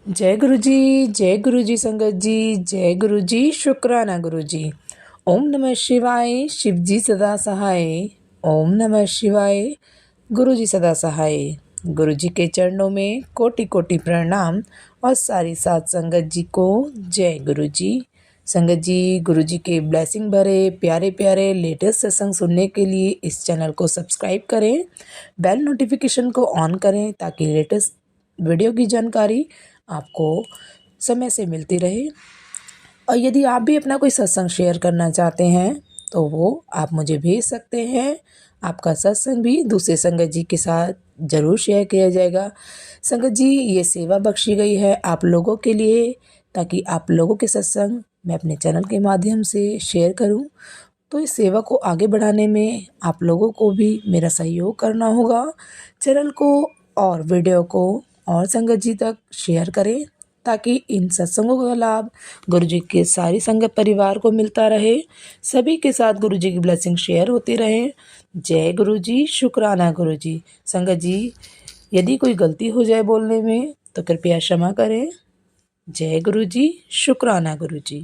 जय गुरु जी संगत जी। जय गुरु जी, शुक्राना गुरु जी। ओम नमः शिवाय, शिव जी सदा सहाय। ओम नमः शिवाय, गुरु जी सदा सहाय। गुरु जी के चरणों में कोटि कोटि प्रणाम और सारी साथ संगत जी को जय गुरु जी। संगत जी, गुरु जी के ब्लेसिंग भरे प्यारे प्यारे लेटेस्ट सत्संग सुनने के लिए इस चैनल को सब्सक्राइब करें, बेल नोटिफिकेशन को ऑन करें ताकि लेटेस्ट वीडियो की जानकारी आपको समय से मिलती रहे। और यदि आप भी अपना कोई सत्संग शेयर करना चाहते हैं तो वो आप मुझे भेज सकते हैं। आपका सत्संग भी दूसरे संगत जी के साथ ज़रूर शेयर किया जाएगा। संगत जी, ये सेवा बख्शी गई है आप लोगों के लिए, ताकि आप लोगों के सत्संग मैं अपने चैनल के माध्यम से शेयर करूं। तो इस सेवा को आगे बढ़ाने में आप लोगों को भी मेरा सहयोग करना होगा। चैनल को और वीडियो को और संगत जी तक शेयर करें ताकि इन सत्संगों का लाभ गुरु जी के सारी संगत परिवार को मिलता रहे। सभी के साथ गुरु जी की ब्लेसिंग शेयर होती रहे। जय गुरु जी, शुक्राना गुरु जी। संगत जी, यदि कोई गलती हो जाए बोलने में तो कृपया क्षमा करें। जय गुरु जी, शुक्राना गुरु जी।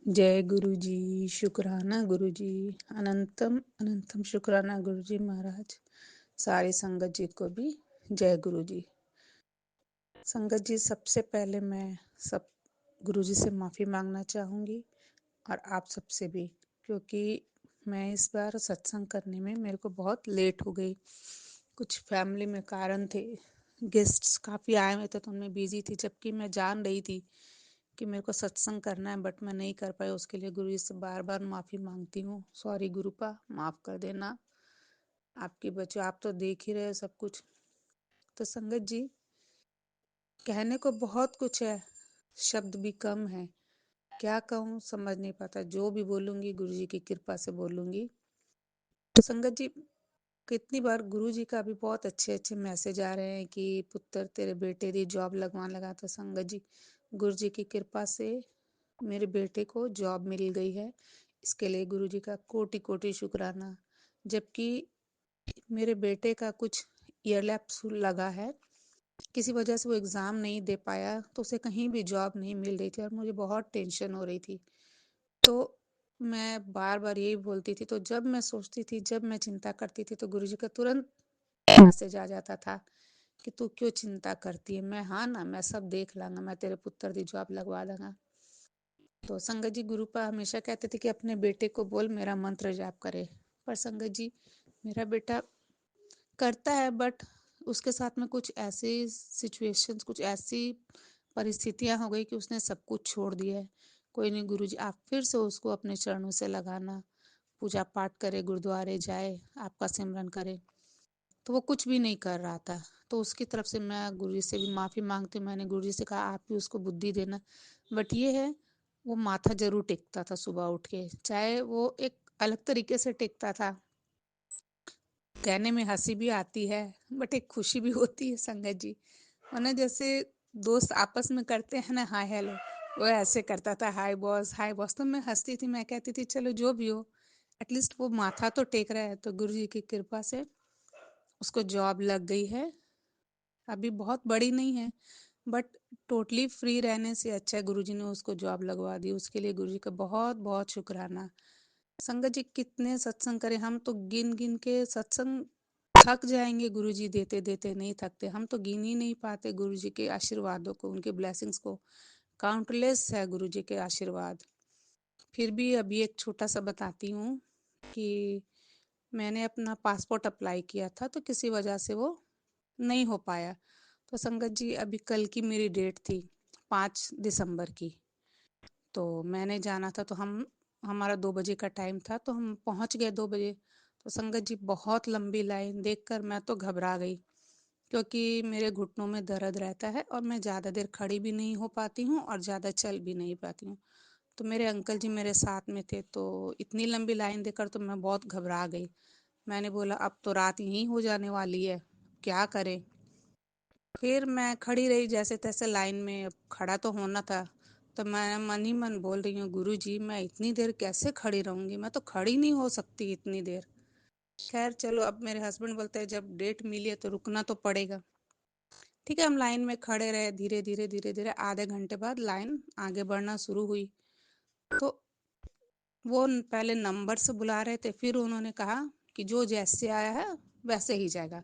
जय गुरु जी, शुक्राना गुरु जी। अनंतम अनंतम शुक्राना गुरु जी महाराज। सारी संगत जी को भी जय गुरु जी। संगत जी, सबसे पहले मैं सब गुरु जी से माफ़ी मांगना चाहूँगी और आप सबसे भी, क्योंकि मैं इस बार सत्संग करने में मेरे को बहुत लेट हो गई। कुछ फैमिली में कारण थे, गेस्ट्स काफ़ी आए हुए थे तो उनमें बिजी थी, जबकि मैं जान रही थी कि मेरे को सत्संग करना है, बट मैं नहीं कर पाई। उसके लिए गुरु जी से बार बार माफ़ी मांगती हूँ। सॉरी गुरुपा, माफ़ कर देना। आपके बच्चों, आप तो देख ही रहे हो सब कुछ। तो संगत जी, कहने को बहुत कुछ है, शब्द भी कम है। क्या कहूँ समझ नहीं पाता। जो भी बोलूँगी गुरु जी की कृपा से बोलूँगी। तो संगत जी, कितनी बार गुरु जी का भी बहुत अच्छे अच्छे मैसेज आ रहे हैं कि पुत्र तेरे बेटे दी जॉब लगवाने लगा। तो संगत जी, गुरु जी की कृपा से मेरे बेटे को जॉब मिल गई है। इसके लिए गुरु जी का कोटि कोटि शुक्राना। जबकि मेरे बेटे का कुछ ईयरलैप्स लगा है, किसी वजह से वो एग्ज़ाम नहीं दे पाया, तो उसे कहीं भी जॉब नहीं मिल रही थी और मुझे बहुत टेंशन हो रही थी। तो मैं बार बार यही बोलती थी। तो जब मैं सोचती थी, जब मैं चिंता करती थी, तो गुरु जी का तुरंत मैसेज आ जाता था कि तू क्यों चिंता करती है, मैं हाँ ना, मैं सब देख लांगा, मैं तेरे पुत्र दी जॉब लगवा दूंगा। तो संगत जी, गुरुपा हमेशा कहते थे कि अपने बेटे को बोल मेरा मंत्र जाप करे। पर संगत जी, मेरा बेटा करता है, बट उसके साथ में कुछ ऐसी सिचुएशंस, कुछ ऐसी परिस्थितियां हो गई कि उसने सब कुछ छोड़ दिया है। कोई नहीं गुरुजी, आप फिर से उसको अपने चरणों से लगाना, पूजा पाठ करे, गुरुद्वारे जाए, आपका सिमरन करे। तो वो कुछ भी नहीं कर रहा था। तो उसकी तरफ से मैं गुरुजी से भी माफ़ी मांगती हूँ। मैंने गुरुजी से कहा आप भी उसको बुद्धि देना। बट ये है, वो माथा जरूर टेकता था सुबह उठ के, चाहे वो एक अलग तरीके से टेकता था। कहने में हंसी भी आती है, बट एक खुशी भी होती है संगत जी। वरना जैसे दोस्त आपस में करते हैं ना हाय हेलो, वो ऐसे करता था, हाय बॉस हाय बॉस। तो मैं हंसती थी, मैं कहती थी चलो जो भी हो, एटलीस्ट वो माथा तो टेक रहा है। तो गुरु जी की कृपा से उसको जॉब लग गई है। अभी बहुत बड़ी नहीं है, बट टोटली फ्री रहने से अच्छा है गुरु जी ने उसको जॉब लगवा दी। उसके लिए गुरु जी का बहुत बहुत शुक्राना। संगत जी, कितने सत्संग करें, हम तो गिन गिन के सत्संग थक जाएंगे। गुरु जी देते देते नहीं थकते, हम तो गिन ही नहीं पाते गुरु जी के आशीर्वादों को, उनके ब्लेसिंग्स को। काउंटलेस है गुरु जी के आशीर्वाद। फिर भी अभी एक छोटा सा बताती हूँ कि मैंने अपना पासपोर्ट अप्लाई किया था, तो किसी वजह से वो नहीं हो पाया। तो संगत जी, अभी कल की मेरी डेट थी 5 दिसंबर की। तो मैंने जाना था, तो हमारा 2 बजे का टाइम था, तो हम पहुंच गए 2 बजे। तो संगत जी, बहुत लंबी लाइन देखकर मैं तो घबरा गई, क्योंकि मेरे घुटनों में दर्द रहता है और मैं ज़्यादा देर खड़ी भी नहीं हो पाती हूँ और ज़्यादा चल भी नहीं पाती हूँ। तो मेरे अंकल जी मेरे साथ में थे, तो इतनी लंबी लाइन देखकर तो मैं बहुत घबरा गई। मैंने बोला अब तो रात यहीं हो जाने वाली है, क्या करें। फिर मैं खड़ी रही जैसे तैसे लाइन में, अब खड़ा तो होना था। तो मैं मन ही मन बोल रही हूँ, गुरु जी मैं इतनी देर कैसे खड़ी रहूंगी, मैं तो खड़ी नहीं हो सकती इतनी देर। खैर चलो, अब मेरे हस्बैंड बोलते हैं जब डेट मिली है तो रुकना तो पड़ेगा। ठीक है, हम लाइन में खड़े रहे, धीरे धीरे धीरे धीरे आधे घंटे बाद लाइन आगे बढ़ना शुरू हुई। तो वो पहले नंबर से बुला रहे थे, फिर उन्होंने कहा कि जो जैसे आया है वैसे ही जाएगा।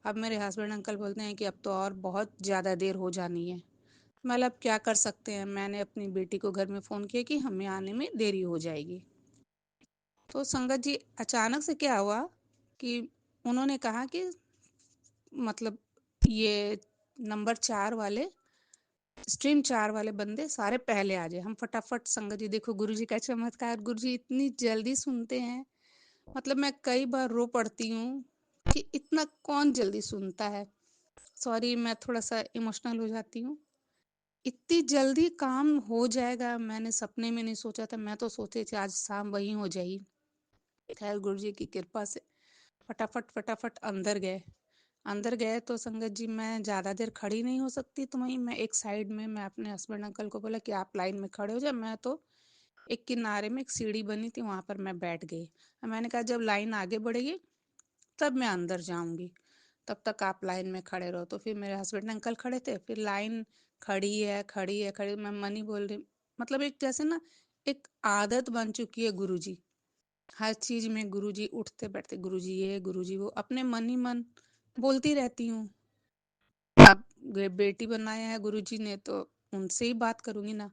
अब मेरे हस्बैंड अंकल बोलते हैं कि अब तो और बहुत ज़्यादा देर हो जानी है। मतलब क्या कर सकते हैं, मैंने अपनी बेटी को घर में फ़ोन किया कि हमें आने में देरी हो जाएगी। तो संगत जी अचानक से क्या हुआ कि उन्होंने कहा कि मतलब ये नंबर 4 वाले, स्ट्रीम 4 वाले बंदे सारे पहले आ जाए। हम फटाफट, संगत जी देखो गुरुजी का चमत्कार, गुरुजी इतनी जल्दी सुनते हैं। मतलब मैं कई बार रो पड़ती हूँ कि इतना कौन जल्दी सुनता है। सॉरी, मैं थोड़ा सा इमोशनल हो जाती हूँ। इतनी जल्दी काम हो जाएगा मैंने सपने में नहीं सोचा था। मैं तो सोची थी आज शाम वही हो जाएगी। खैर गुरुजी की कृपा से फटाफट फटाफट अंदर गए। अंदर गए तो संगत जी मैं ज़्यादा देर खड़ी नहीं हो सकती, तो वहीं मैं एक साइड में, मैं अपने हस्बैंड अंकल को बोला कि आप लाइन में खड़े हो जाए, मैं तो एक किनारे में एक सीढ़ी बनी थी वहां पर मैं बैठ गई। मैंने कहा जब लाइन आगे बढ़ेगी तब मैं अंदर जाऊंगी, तब तक आप लाइन में खड़े रहो। तो फिर मेरे हस्बैंड अंकल खड़े थे, फिर लाइन खड़ी है खड़ी है खड़ी, मैं मन ही बोल रही, मतलब एक जैसे ना एक आदत बन चुकी है गुरुजी। हर चीज में गुरुजी, उठते बैठते गुरुजी ये गुरुजी वो, अपने मन ही मन बोलती रहती हूँ। अब बेटी बनाया है गुरुजी ने तो उनसे ही बात करूंगी ना।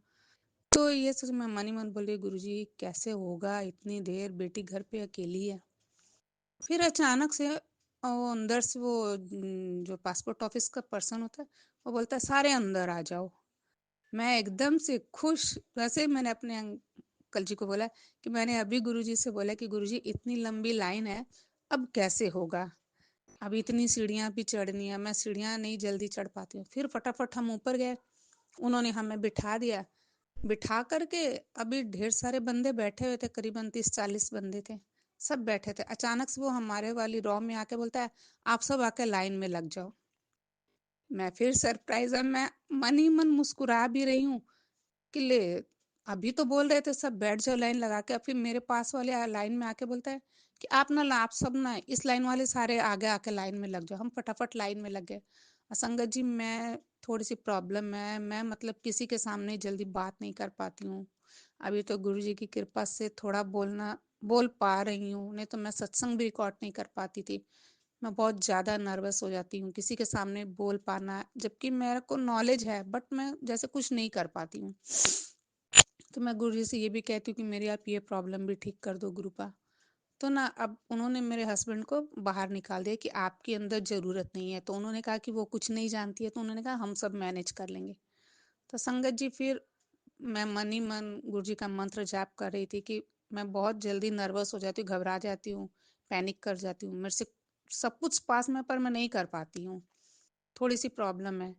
तो ये सोच मैं मन ही मन बोल रही, गुरुजी कैसे होगा इतनी देर, बेटी घर पे अकेली है। फिर अचानक से वो अंदर से वो जो पासपोर्ट ऑफिस का पर्सन होता है वो बोलता है सारे अंदर आ जाओ। मैं एकदम से खुश। वैसे ही मैंने अपने अंकल जी को बोला कि मैंने अभी गुरुजी से बोला कि गुरुजी इतनी लंबी लाइन है, अब कैसे होगा, अब इतनी सीढ़ियाँ भी चढ़नी है, मैं सीढ़ियाँ नहीं जल्दी चढ़ पाती हूँ। फिर फटाफट हम ऊपर गए, उन्होंने हमें बिठा दिया। बिठा करके अभी ढेर सारे बंदे बैठे हुए थे, करीबन 30-40 बंदे थे, सब बैठे थे। अचानक से वो हमारे वाली रॉ में आके बोलता है आप सब आके लाइन में लग जाओ। मैं फिर सरप्राइज, अब मैं मन ही मन मुस्कुरा भी रही हूँ कि ले, अभी तो बोल रहे थे सब बैठ जाओ लाइन लगा के, अब फिर मेरे पास वाले लाइन में आके बोलता है कि आप सब ना इस लाइन वाले सारे आगे आके लाइन में लग जाओ। हम फटाफट लाइन में लग गए। असंगत जी मैं थोड़ी सी प्रॉब्लम है, मैं मतलब किसी के सामने जल्दी बात नहीं कर पाती हूँ। अभी तो गुरु जी की कृपा से थोड़ा बोल पा रही हूँ, नहीं तो मैं सत्संग भी रिकॉर्ड नहीं कर पाती थी। मैं बहुत ज़्यादा नर्वस हो जाती हूँ किसी के सामने बोल पाना, जबकि मेरे को नॉलेज है बट मैं जैसे कुछ नहीं कर पाती हूँ। तो मैं गुरु जी से ये भी कहती हूँ कि मेरी आप ये प्रॉब्लम भी ठीक कर दो गुरुपा। तो ना अब उन्होंने मेरे हस्बैंड को बाहर निकाल दिया कि आपके अंदर ज़रूरत नहीं है। तो उन्होंने कहा कि वो कुछ नहीं जानती है, तो उन्होंने कहा हम सब मैनेज कर लेंगे। तो संगत जी फिर मैं मन ही मन गुरु जी का मंत्र जाप कर रही थी कि मैं बहुत जल्दी नर्वस हो जाती हूँ, घबरा जाती हूँ, पैनिक कर जाती हूँ, मेरे से सब कुछ पास में पर मैं नहीं कर पाती हूँ, थोड़ी सी प्रॉब्लम है।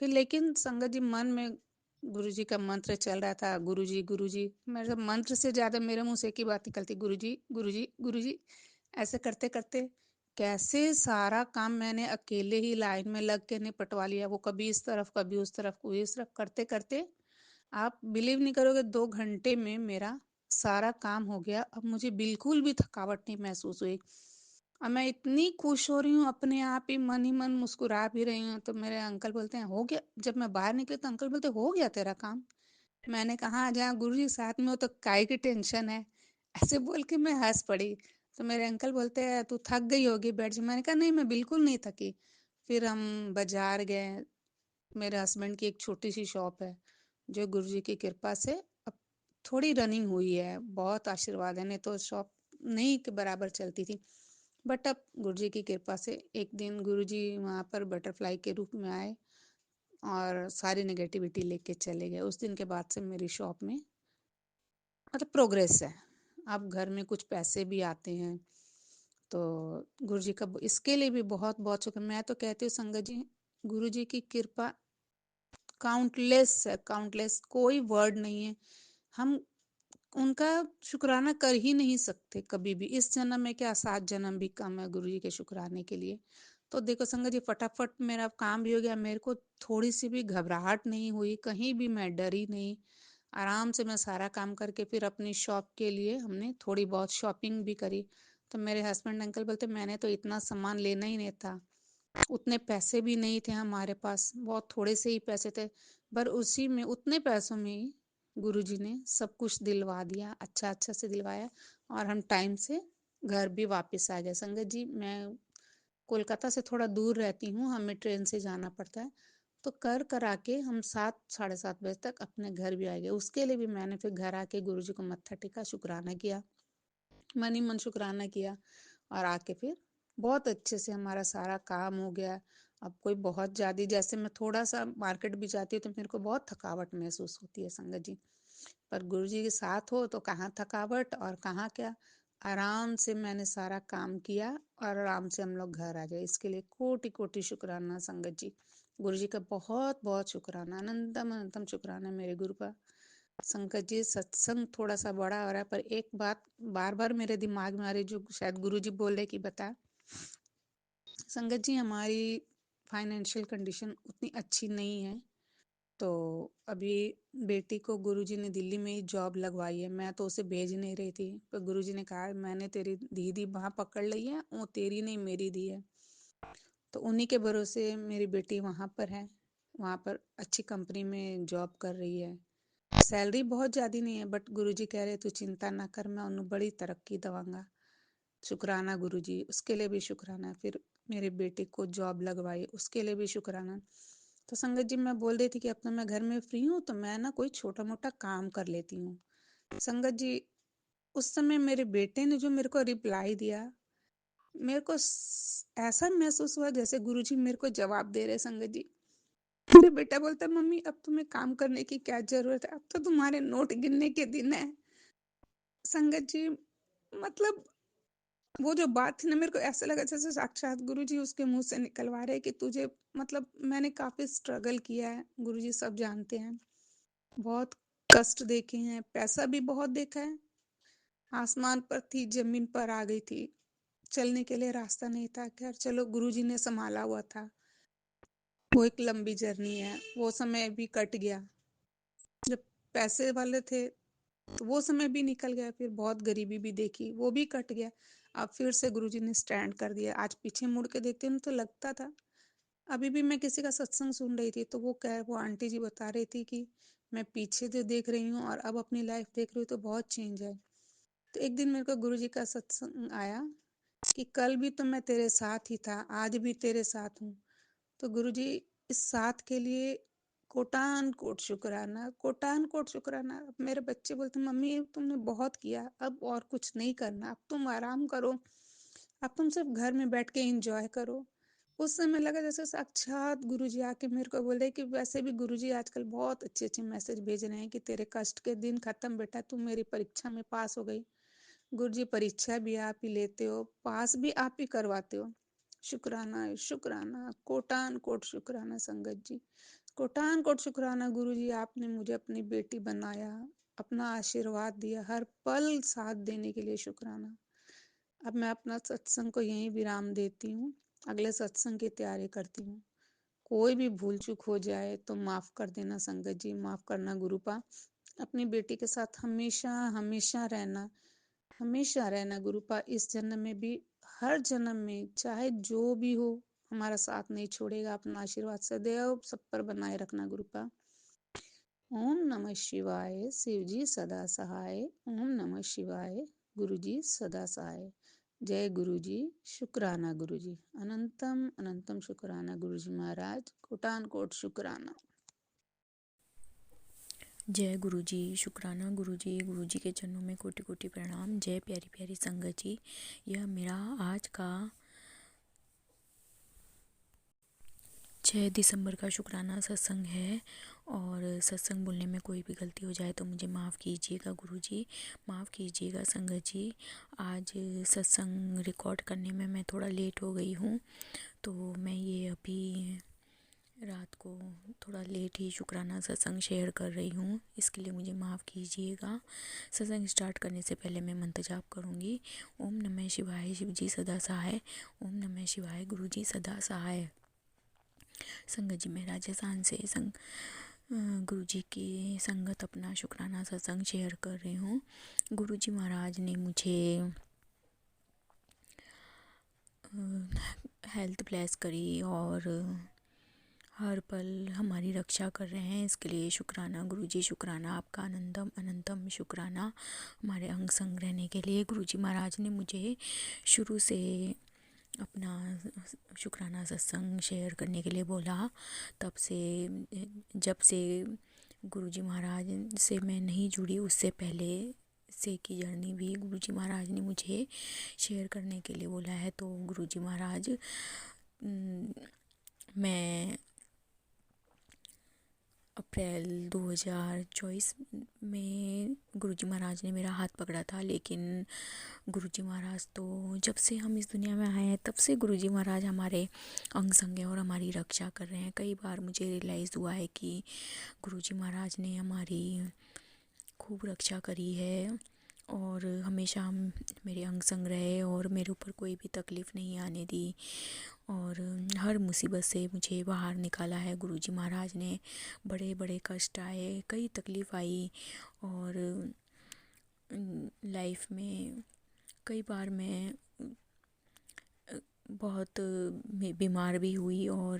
फिर लेकिन संगत जी मन में गुरुजी का मंत्र चल रहा था, गुरुजी गुरुजी, मेरे मंत्र से ज्यादा मेरे मुंह से एक ही बात निकलती, गुरुजी गुरुजी गुरुजी। ऐसे करते करते कैसे सारा काम मैंने अकेले ही लाइन में लग के निपटवा लिया। वो कभी इस तरफ कभी उस तरफ कोई इस तरफ करते करते आप बिलीव नहीं करोगे 2 घंटे में मेरा सारा काम हो गया। अब मुझे बिल्कुल भी थकावट नहीं महसूस हुई और मैं इतनी खुश हो रही हूँ अपने आप ही मन मुस्कुरा भी रही हूँ। तो मेरे अंकल बोलते हैं हो गया, जब मैं बाहर निकली तो अंकल बोलते हो गया तेरा काम। मैंने कहा "हाँ, जहाँ गुरु जी साथ में हो तो काय की टेंशन है"। ऐसे बोल के मैं हंस पड़ी। तो मेरे अंकल बोलते हैं तू थक गई होगी बैठ जा। मैंने कहा नहीं मैं बिल्कुल नहीं थकी। फिर हम बाजार गए। मेरे हस्बैंड की एक छोटी सी शॉप है जो गुरुजी की कृपा से अब थोड़ी रनिंग हुई है, बहुत आशीर्वाद है, नहीं तो शॉप नहीं के बराबर चलती थी। बट अब गुरुजी की कृपा से एक दिन गुरुजी वहाँ पर बटरफ्लाई के रूप में आए और सारी नेगेटिविटी लेके चले गए। उस दिन के बाद से मेरी शॉप में मतलब प्रोग्रेस है। अब घर में कुछ पैसे भी आते हैं। तो गुरुजी का इसके लिए भी बहुत बहुत शुक्र। मैं तो कहती हूँ संगत जी, गुरुजी की कृपा काउंटलेस है, काउंटलेस, कोई वर्ड नहीं है। हम उनका शुक्राना कर ही नहीं सकते कभी भी। इस जन्म में क्या 7 जन्म भी कम है गुरु जी के शुक्राने के लिए। तो देखो संगत जी फटाफट मेरा काम भी हो गया, मेरे को थोड़ी सी भी घबराहट नहीं हुई, कहीं भी मैं डरी नहीं। आराम से मैं सारा काम करके फिर अपनी शॉप के लिए हमने थोड़ी बहुत शॉपिंग भी करी। तो मेरे हस्बैंड अंकल बोलते मैंने तो इतना सामान लेना ही नहीं था, उतने पैसे भी नहीं थे हमारे पास, बहुत थोड़े से ही पैसे थे, पर उसी में उतने पैसों में ही गुरुजी ने सब कुछ दिलवा दिया, अच्छा अच्छा से दिलवाया, और हम टाइम से घर भी वापस आ गए। संगत जी, मैं कोलकाता से थोड़ा दूर रहती हूँ, हमें ट्रेन से जाना पड़ता है, तो कर करा के हम 7 साढ़े 7 बजे तक अपने घर भी आ गए। उसके लिए भी मैंने फिर घर आके गुरुजी को मत्था टेका, शुक्राना किया, मन ही मन शुक्राना किया, और आके फिर बहुत अच्छे से हमारा सारा काम हो गया। अब कोई बहुत ज़्यादा, जैसे मैं थोड़ा सा मार्केट भी जाती हूँ तो मेरे को बहुत थकावट महसूस होती है संगत जी, पर गुरुजी के साथ हो तो कहाँ थकावट और कहाँ क्या, आराम से मैंने सारा काम किया और आराम से हम लोग घर आ गए। इसके लिए कोटि कोटि शुक्राना संगत जी, गुरुजी का बहुत बहुत शुक्राना, अनंतम अनंतम शुक्राना मेरे गुरु का। संकट जी, सत्संग थोड़ा सा बड़ा हो रहा है, पर एक बात बार बार मेरे दिमाग में आ रही, जो शायद गुरुजी बोल रहे कि बता। संगत जी, हमारी फाइनेंशियल कंडीशन उतनी अच्छी नहीं है, तो अभी बेटी को गुरुजी ने दिल्ली में ही जॉब लगवाई है। मैं तो उसे भेज नहीं रही थी, पर गुरुजी ने कहा मैंने तेरी दीदी वहाँ पकड़ ली है, वो तेरी नहीं मेरी दी है, तो उन्हीं के भरोसे मेरी बेटी वहाँ पर है, वहाँ पर अच्छी कंपनी में जॉब कर रही है। सैलरी बहुत ज़्यादा नहीं है, बट गुरुजी कह रहे तू चिंता ना कर, मैं उन्हें बड़ी तरक्की दवांगा। शुक्राना गुरुजी, उसके लिए भी शुक्राना। फिर मेरे बेटे को जॉब लगवाई, उसके लिए भी शुक्राना। तो संगत जी, मैं बोल रही थी कि अब तो मैं घर में फ्री हूँ, तो मैं ना कोई छोटा मोटा काम कर लेती हूँ। संगत जी, उस समय मेरे बेटे ने जो मेरे को रिप्लाई दिया, मेरे को ऐसा महसूस हुआ जैसे गुरुजी मेरे को जवाब दे रहे। संगत जी, मेरा बेटा बोलता मम्मी अब तुम्हें काम करने की क्या जरूरत है, अब तो तुम्हारे नोट गिनने के दिन है। संगत जी, मतलब वो जो बात थी ना, मेरे को ऐसा लगा जैसे साक्षात गुरुजी उसके मुंह से निकलवा रहे कि तुझे, मतलब मैंने काफी स्ट्रगल किया है, गुरुजी सब जानते हैं, बहुत कष्ट देखे हैं, पैसा भी बहुत देखा है, आसमान पर थी जमीन पर आ गई थी, चलने के लिए रास्ता नहीं था, खैर चलो गुरुजी ने संभाला हुआ था। वो एक लंबी जर्नी है, वो समय भी कट गया, जब पैसे वाले थे तो वो समय भी निकल गया, फिर बहुत गरीबी भी देखी, वो भी कट गया। अब फिर से गुरुजी ने स्टैंड कर दिया। आज पीछे मुड़ के देखते हैं तो लगता था, अभी भी मैं किसी का सत्संग सुन रही थी तो वो आंटी जी बता रही थी कि मैं पीछे जो देख रही हूँ और अब अपनी लाइफ देख रही हूँ तो बहुत चेंज है। तो एक दिन मेरे को गुरुजी का सत्संग आया कि कल भी तो मैं तेरे साथ ही था, आज भी तेरे साथ हूँ। तो गुरुजी, इस साथ के लिए कोटान कोट शुक्राना, कोटान कोट शुक्राना। अब मेरे बच्चे बोलते मम्मी तुमने बहुत किया, अब और कुछ नहीं करना, अब तुम आराम करो, अब तुम सिर्फ घर में बैठ के एंजॉय करो। उस समय लगा जैसे साक्षात गुरुजी आके मेरे को बोल रहे कि वैसे भी गुरुजी आजकल बहुत अच्छे अच्छे मैसेज भेज रहे हैं कि तेरे कष्ट के दिन खत्म बेटा, तुम मेरी परीक्षा में पास हो गई। गुरुजी, परीक्षा भी आप ही लेते हो, पास भी आप ही करवाते हो। शुक्राना शुक्राना, कोटान कोट शुक्राना संगत जी, कोटान कोट शुक्राना गुरुजी, आपने मुझे अपनी बेटी बनाया, अपना आशीर्वाद दिया, हर पल साथ देने के लिए शुक्राना। अब मैं अपना सत्संग को यहीं विराम देती हूँ, अगले सत्संग की तैयारी करती हूँ। कोई भी भूल चूक हो जाए तो माफ कर देना संगत जी, माफ करना गुरुपा। अपनी बेटी के साथ हमेशा हमेशा रहना, हमेशा रहना गुरुपा, इस जन्म में भी, हर जन्म में, चाहे जो भी हो, हमारा साथ नहीं छोड़ेगा। अपना आशीर्वाद सदैव सब पर बनाए रखना गुरुपा। ओम नमः शिवाय, शिव जी सदा सहाय। ओम नमः शिवाय, गुरु जी सदा सहाय। जय गुरु जी, शुक्राना गुरु जी, अनंतम अनंतम शुक्राना गुरु जी महाराज, कोटान कोट शुक्राना। जय गुरु जी, शुक्राना गुरु जी के चरणों में कोटि कोटि प्रणाम। जय प्यारी प्यारी संगत जी, यह मेरा आज का 6 दिसंबर का शुक्राना सत्संग है, और सत्संग बोलने में कोई भी गलती हो जाए तो मुझे माफ़ कीजिएगा गुरु जी, माफ़ कीजिएगा संगत जी। आज सत्संग रिकॉर्ड करने में मैं थोड़ा लेट हो गई हूँ, तो मैं ये अभी रात को थोड़ा लेट ही शुक्राना सत्संग शेयर कर रही हूँ, इसके लिए मुझे माफ़ कीजिएगा। सत्संग स्टार्ट करने से पहले मैं मंत्र जाप करूँगी। ओम नमः शिवाय, शिव जी सदा सहाय। ओम नमः शिवाय, गुरु जी सदा सहाय। संगत जी, मैं राजस्थान से गुरु जी की संगत अपना शुक्राना सत्संग शेयर कर रही हूँ। गुरु जी महाराज ने मुझे हेल्थ ब्लेस करी और हर पल हमारी रक्षा कर रहे हैं, इसके लिए शुक्राना गुरुजी, शुक्राना आपका अनंतम अनंतम शुक्राना हमारे अंग संग रहने के लिए। गुरुजी महाराज ने मुझे शुरू से अपना शुक्राना सत्संग शेयर करने के लिए बोला। तब से, जब से गुरुजी महाराज से मैं नहीं जुड़ी, उससे पहले से की जर्नी भी गुरुजी महाराज ने मुझे शेयर करने के लिए बोला है। तो गुरुजी महाराज, मैं अप्रैल 2024 में गुरुजी महाराज ने मेरा हाथ पकड़ा था, लेकिन गुरुजी महाराज तो जब से हम इस दुनिया में आए हैं तब से गुरुजी महाराज हमारे अंग संग हैं और हमारी रक्षा कर रहे हैं। कई बार मुझे रियलाइज़ हुआ है कि गुरुजी महाराज ने हमारी खूब रक्षा करी है और हमेशा हम मेरे अंग संग रहे और मेरे ऊपर कोई भी तकलीफ़ नहीं आने दी और हर मुसीबत से मुझे बाहर निकाला है गुरुजी महाराज ने। बड़े बड़े कष्ट आए, कई तकलीफ़ आई और लाइफ में कई बार मैं बहुत बीमार भी हुई और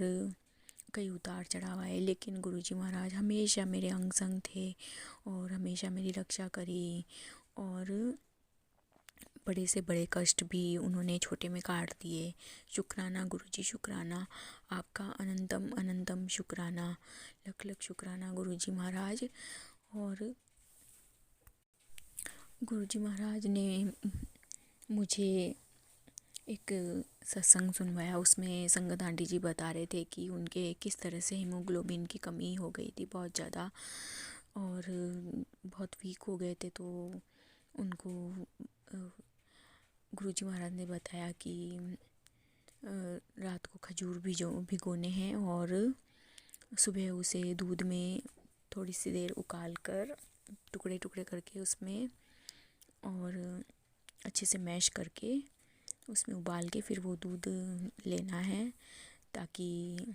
कई उतार चढ़ाव आए, लेकिन गुरुजी महाराज हमेशा मेरे अंग संग थे और हमेशा मेरी रक्षा करी और बड़े से बड़े कष्ट भी उन्होंने छोटे में काट दिए। शुक्राना गुरुजी, शुक्राना आपका अनंतम अनंतम शुक्राना, लख लख शुक्राना गुरुजी महाराज। और गुरुजी महाराज ने मुझे एक सत्संग सुनवाया, उसमें संगत आंटी जी बता रहे थे कि उनके किस तरह से हीमोग्लोबिन की कमी हो गई थी बहुत ज़्यादा और बहुत वीक हो गए थे। तो उनको गुरुजी महाराज ने बताया कि रात को खजूर भिगोने हैं और सुबह उसे दूध में थोड़ी सी देर उकाल कर टुकड़े टुकड़े करके उसमें और अच्छे से मैश करके उसमें उबाल के फिर वो दूध लेना है, ताकि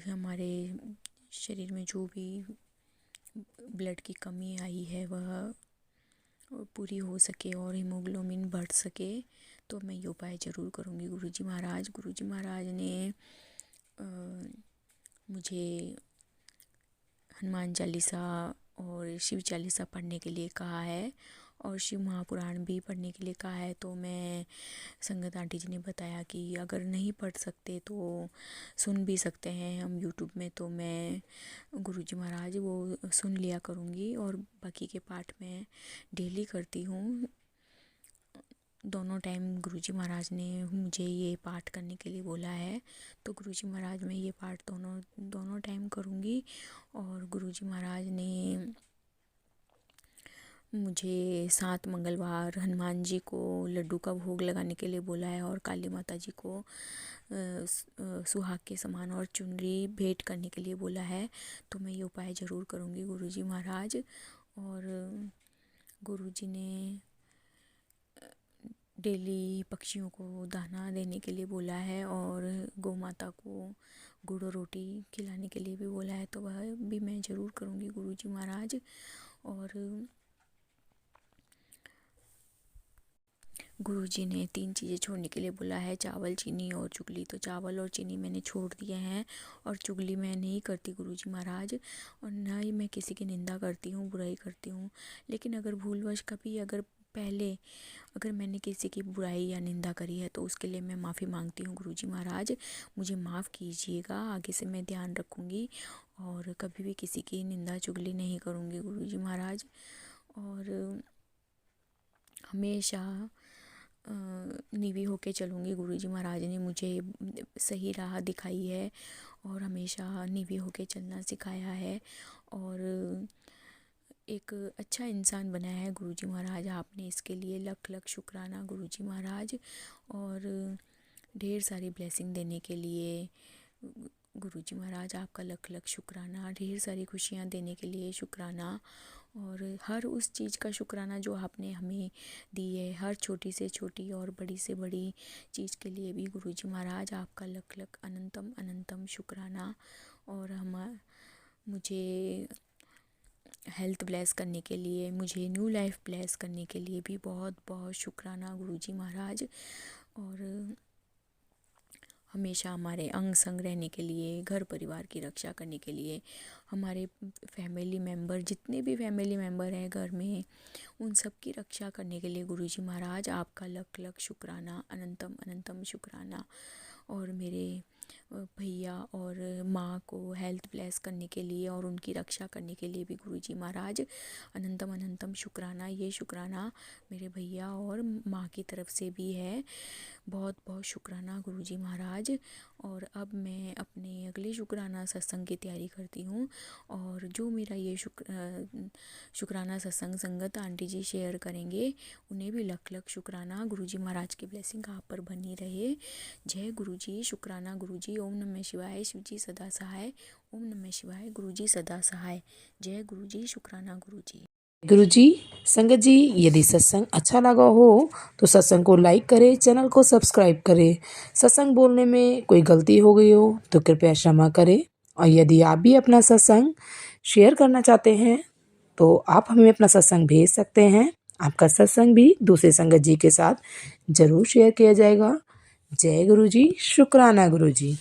हमारे शरीर में जो भी ब्लड की कमी आई है वह पूरी हो सके और हीमोग्लोबिन बढ़ सके। तो मैं ये उपाय ज़रूर करूँगी गुरुजी महाराज। गुरुजी महाराज ने मुझे हनुमान चालीसा और शिव चालीसा पढ़ने के लिए कहा है और शिव महापुराण भी पढ़ने के लिए कहा है। तो मैं, संगत आंटी जी ने बताया कि अगर नहीं पढ़ सकते तो सुन भी सकते हैं हम यूट्यूब में, तो मैं गुरुजी महाराज वो सुन लिया करूँगी और बाकी के पाठ मैं डेली करती हूँ। दोनों टाइम गुरुजी महाराज ने मुझे ये पाठ करने के लिए बोला है, तो गुरुजी महाराज मैं ये पाठ दोनों टाइम करूँगी। और गुरुजी महाराज ने मुझे 7 मंगलवार हनुमान जी को लड्डू का भोग लगाने के लिए बोला है और काली माता जी को सुहाग के समान और चुनरी भेंट करने के लिए बोला है। तो मैं ये उपाय ज़रूर करूँगी गुरुजी महाराज। और गुरुजी ने डेली पक्षियों को दाना देने के लिए बोला है और गौ माता को गुड़ और रोटी खिलाने के लिए भी बोला है, तो वह भी मैं ज़रूर करूँगी गुरुजी महाराज। और गुरुजी ने 3 चीज़ें छोड़ने के लिए बोला है, चावल, चीनी और चुगली। तो चावल और चीनी मैंने छोड़ दिए हैं और चुगली मैं नहीं करती गुरुजी महाराज, और ना ही मैं किसी की निंदा करती हूँ, बुराई करती हूँ। लेकिन अगर भूलवश कभी अगर मैंने किसी की बुराई या निंदा करी है तो उसके लिए मैं माफ़ी मांगती हूँ गुरुजी महाराज, मुझे माफ़ कीजिएगा। आगे से मैं ध्यान रखूँगी और कभी भी किसी की निंदा चुगली नहीं करूँगी गुरुजी महाराज। और हमेशा नीवी होके चलूँगी। गुरुजी महाराज ने मुझे सही राह दिखाई है और हमेशा नीवी होके चलना सिखाया है और एक अच्छा इंसान बनाया है गुरुजी महाराज आपने, इसके लिए लख लख शुक्राना गुरुजी महाराज। और ढेर सारी ब्लेसिंग देने के लिए गुरुजी महाराज आपका लख लख शुक्राना, ढेर सारी खुशियाँ देने के लिए शुक्राना और हर उस चीज़ का शुक्राना जो आपने हमें दी है, हर छोटी से छोटी और बड़ी से बड़ी चीज़ के लिए भी गुरुजी महाराज आपका लख लख अनंतम अनंतम शुक्राना। और मुझे हेल्थ ब्लेस करने के लिए, मुझे न्यू लाइफ ब्लेस करने के लिए भी बहुत बहुत शुक्राना गुरुजी महाराज। और हमेशा हमारे अंग संग रहने के लिए, घर परिवार की रक्षा करने के लिए, हमारे फैमिली मेंबर, जितने भी फैमिली मेंबर हैं घर में, उन सब की रक्षा करने के लिए गुरुजी महाराज आपका लख लख शुक्राना, अनंतम अनंतम शुक्राना। और मेरे भैया और माँ को हेल्थ ब्लेस करने के लिए और उनकी रक्षा करने के लिए भी गुरुजी महाराज अनंतम अनंतम शुक्राना। ये शुक्राना मेरे भैया और माँ की तरफ से भी है। बहुत बहुत शुक्राना गुरुजी महाराज। और अब मैं अपने अगले शुक्राना सत्संग की तैयारी करती हूँ। और जो मेरा ये शुक्राना सत्संग संगत आंटी जी शेयर करेंगे, उन्हें भी लख लख शुक्राना। गुरुजी महाराज की ब्लेसिंग आप पर बनी रहे। जय गुरुजी, शुक्राना गुरुजी। ओम नमः शिवाय, शिवजी सदा सहाय। ओम नमः शिवाय, गुरुजी सदा सहाय। जय गुरुजी, शुक्राना गुरुजी। गुरुजी। संगत जी, यदि सत्संग अच्छा लगा हो तो सत्संग को लाइक करें, चैनल को सब्सक्राइब करें। सत्संग बोलने में कोई गलती हो गई हो तो कृपया क्षमा करें। और यदि आप भी अपना सत्संग शेयर करना चाहते हैं तो आप हमें अपना सत्संग भेज सकते हैं। आपका सत्संग भी दूसरे संगत जी के साथ ज़रूर शेयर किया जाएगा। जय गुरुजी, शुक्राना गुरुजी।